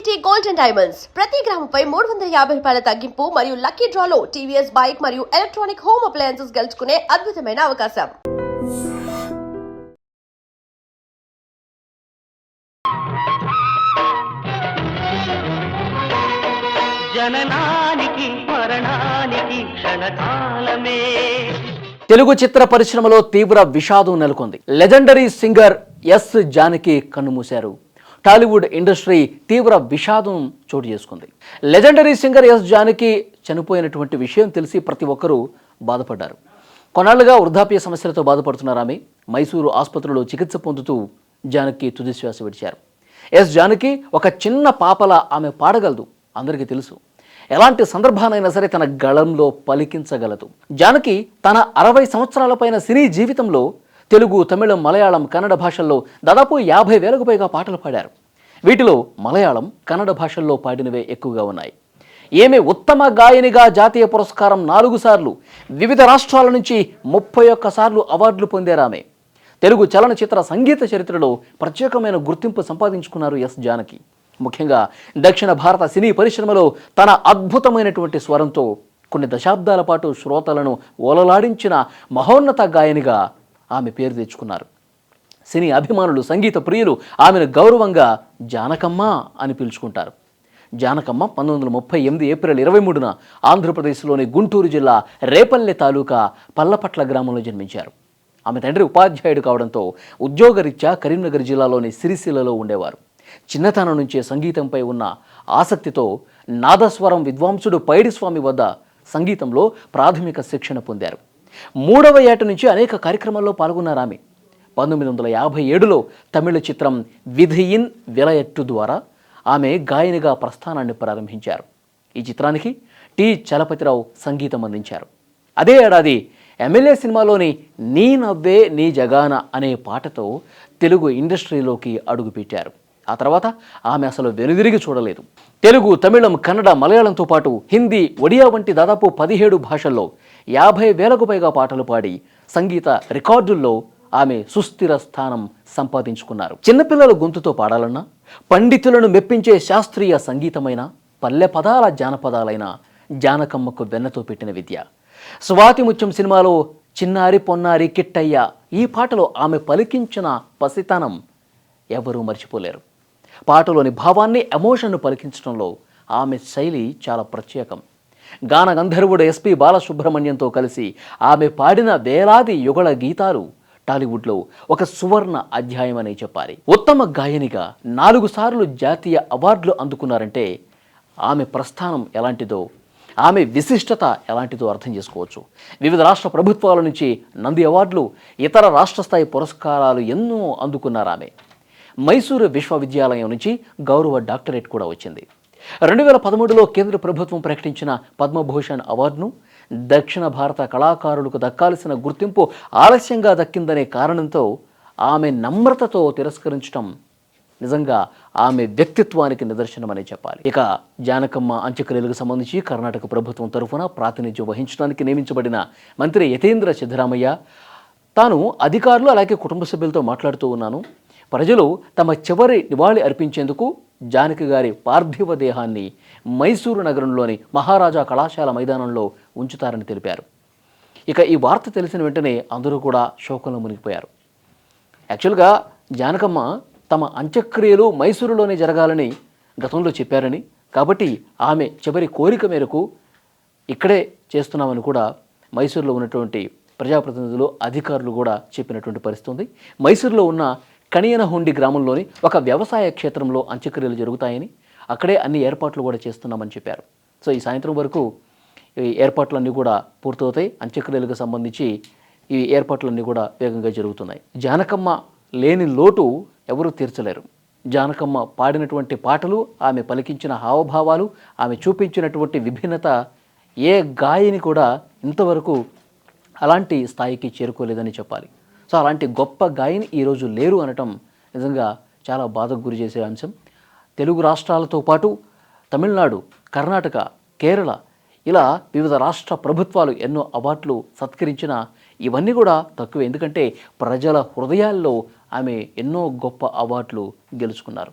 ITT Gold and Diamonds ప్రతి గ్రాముపై 350 రూపాయల తగ్గింపు మరియు లక్కీ డ్రాలో టీవీఎస్ బైక్ మరియు ఎలక్ట్రానిక్ హోమ్ అప్లయన్సెస్ గెలుచుకునే అద్భుతమైన అవకాశం. జననానికి మరణానికి క్షణకాలమే. తెలుగు చిత్ర పరిశ్రమలో తీవ్ర విషాదం నెలకొంది. లెజెండరీ సింగర్ ఎస్ జానకి కన్నుమూశారు. టాలీవుడ్ ఇండస్ట్రీ తీవ్ర విషాదం చోటు చేసుకుంది. లెజెండరీ సింగర్ ఎస్ జానకి చనిపోయినటువంటి విషయం తెలిసి ప్రతి ఒక్కరూ బాధపడ్డారు. కొన్నాళ్లుగా వృద్ధాప్య సమస్యలతో బాధపడుతున్నారు ఆమె. మైసూరు ఆసుపత్రిలో చికిత్స పొందుతూ జానకి తుదిశ్వాస విడిచారు. ఎస్ జానకి ఒక చిన్న పాపలా ఆమె పాడగలదు, అందరికీ తెలుసు. ఎలాంటి సందర్భానైనా సరే తన గళంలో పలికించగలదు. జానకి తన 60 సంవత్సరాల పైన సినీ జీవితంలో తెలుగు, తమిళం, మలయాళం, కన్నడ భాషల్లో దాదాపు 50,000కు పైగా పాటలు పాడారు. వీటిలో మలయాళం, కన్నడ భాషల్లో పాడినవే ఎక్కువగా ఉన్నాయి. ఈమె ఉత్తమ గాయనిగా జాతీయ పురస్కారం 4 సార్లు, వివిధ రాష్ట్రాల నుంచి 31 సార్లు అవార్డులు పొందారు ఆమె. తెలుగు చలనచిత్ర సంగీత చరిత్రలో ప్రత్యేకమైన గుర్తింపు సంపాదించుకున్నారు ఎస్ జానకి. ముఖ్యంగా దక్షిణ భారత సినీ పరిశ్రమలో తన అద్భుతమైనటువంటి స్వరంతో కొన్ని దశాబ్దాల పాటు శ్రోతలను ఓలలాడించిన మహోన్నత గాయనిగా ఆమె పేరు తెచ్చుకున్నారు. సినీ అభిమానులు, సంగీత ప్రియులు ఆమెను గౌరవంగా జానకమ్మ అని పిలుచుకుంటారు. జానకమ్మ 1938 ఏప్రిల్ 23న ఆంధ్రప్రదేశ్లోని గుంటూరు జిల్లా రేపల్లె తాలూకా పల్లపట్ల గ్రామంలో జన్మించారు. ఆమె తండ్రి ఉపాధ్యాయుడు కావడంతో ఉద్యోగరీత్యా కరీంనగర్ జిల్లాలోని సిరిసిల్లలో ఉండేవారు. చిన్నతనం నుంచే సంగీతంపై ఉన్న ఆసక్తితో నాదస్వరం విద్వాంసుడు పైడిస్వామి వద్ద సంగీతంలో ప్రాథమిక శిక్షణ పొందారు. 3వ ఏట నుంచి అనేక కార్యక్రమాల్లో పాల్గొన్నారు ఆమె. 1957లో తమిళ చిత్రం విధియిన్ విలయట్టు ద్వారా ఆమె గాయనిగా ప్రస్థానాన్ని ప్రారంభించారు. ఈ చిత్రానికి టి చలపతిరావు సంగీతం అందించారు. అదే ఏడాది ఎమ్మెల్యే సినిమాలోని నీ నవ్వే నీ జగాన అనే పాటతో తెలుగు ఇండస్ట్రీలోకి అడుగుపెట్టారు. ఆ తర్వాత ఆమె అసలు వెనుదిరిగి చూడలేదు. తెలుగు, తమిళం, కన్నడ, మలయాళంతో పాటు హిందీ, ఒడియా వంటి దాదాపు 17 భాషల్లో 50,000కు పైగా పాటలు పాడి సంగీత రికార్డుల్లో ఆమె సుస్థిర స్థానం సంపాదించుకున్నారు. చిన్నపిల్లల గొంతుతో పాడాలన్నా, పండితులను మెప్పించే శాస్త్రీయ సంగీతమైన, పల్లె పదాల జానపదాలైన జానకమ్మకు వెన్నతో పెట్టిన విద్య. స్వాతి ముత్యం సినిమాలో చిన్నారి పొన్నారి కిట్టయ్య ఈ పాటలో ఆమె పలికించిన పసితనం ఎవరూ మర్చిపోలేరు. పాటలోని భావాన్ని, ఎమోషన్ను పలికించడంలో ఆమె శైలి చాలా ప్రత్యేకం. గాన గంధర్వుడు ఎస్పి బాలసుబ్రహ్మణ్యంతో కలిసి ఆమె పాడిన వేలాది యుగళ గీతాలు టాలీవుడ్లో ఒక సువర్ణ అధ్యాయం అనే చెప్పాలి. ఉత్తమ గాయనిగా 4 సార్లు జాతీయ అవార్డులు అందుకున్నారంటే ఆమె ప్రస్థానం ఎలాంటిదో, ఆమె విశిష్టత ఎలాంటిదో అర్థం చేసుకోవచ్చు. వివిధ రాష్ట్ర ప్రభుత్వాల నుంచి నంది అవార్డులు, ఇతర రాష్ట్ర స్థాయి పురస్కారాలు ఎన్నో అందుకున్నారు ఆమె. మైసూరు విశ్వవిద్యాలయం నుంచి గౌరవ డాక్టరేట్ కూడా వచ్చింది. 2013లో కేంద్ర ప్రభుత్వం ప్రకటించిన పద్మభూషణ్ అవార్డును దక్షిణ భారత కళాకారులకు దక్కాల్సిన గుర్తింపు ఆలస్యంగా దక్కిందనే కారణంతో ఆమె నమ్రతతో తిరస్కరించడం నిజంగా ఆమె వ్యక్తిత్వానికి నిదర్శనమని చెప్పాలి. ఇక జానకమ్మ అంత్యక్రియలకు సంబంధించి కర్ణాటక ప్రభుత్వం తరఫున ప్రాతినిధ్యం వహించడానికి నియమించబడిన మంత్రి యతీంద్ర సిద్ధరామయ్య తాను అధికారులు అలాగే కుటుంబ సభ్యులతో మాట్లాడుతూ ఉన్నాను. ప్రజలు తమ చివరి నివాళి అర్పించేందుకు జానకి గారి పార్థివ దేహాన్ని మైసూరు నగరంలోని మహారాజా కళాశాల మైదానంలో ఉంచుతారని తెలిపారు. ఇక ఈ వార్త తెలిసిన వెంటనే అందరూ కూడా శోకంలో మునిగిపోయారు. యాక్చువల్గా జానకమ్మ తమ అంత్యక్రియలు మైసూరులోనే జరగాలని గతంలో చెప్పారని, కాబట్టి ఆమె చివరి కోరిక మేరకు ఇక్కడే చేస్తున్నామని కూడా మైసూరులో ఉన్నటువంటి ప్రజాప్రతినిధులు, అధికారులు కూడా చెప్పినటువంటి పరిస్థితి ఉంది. మైసూరులో ఉన్న కణియనహుండి గ్రామంలోని ఒక వ్యవసాయ క్షేత్రంలో అంత్యక్రియలు జరుగుతాయని, అక్కడే అన్ని ఏర్పాట్లు కూడా చేస్తున్నామని చెప్పారు. సో ఈ సాయంత్రం వరకు ఈ ఏర్పాట్లన్నీ కూడా పూర్తవుతాయి. అంత్యక్రియలకు సంబంధించి ఈ ఏర్పాట్లన్నీ కూడా వేగంగా జరుగుతున్నాయి. జానకమ్మ లేని లోటు ఎవరూ తీర్చలేరు. జానకమ్మ పాడినటువంటి పాటలు, ఆమె పలికించిన హావభావాలు, ఆమె చూపించినటువంటి విభిన్నత ఏ గాయని కూడా ఇంతవరకు అలాంటి స్థాయికి చేరుకోలేదని చెప్పాలి. సో అలాంటి గొప్ప గాయని ఈరోజు లేరు అనటం నిజంగా చాలా బాధకు గురి చేసే అంశం. తెలుగు రాష్ట్రాలతో పాటు తమిళనాడు, కర్ణాటక, కేరళ ఇలా వివిధ రాష్ట్ర ప్రభుత్వాలు ఎన్నో అవార్డులు సత్కరించిన ఇవన్నీ కూడా తక్కువే. ఎందుకంటే ప్రజల హృదయాల్లో ఆమె ఎన్నో గొప్ప అవార్డులు గెలుచుకున్నారు.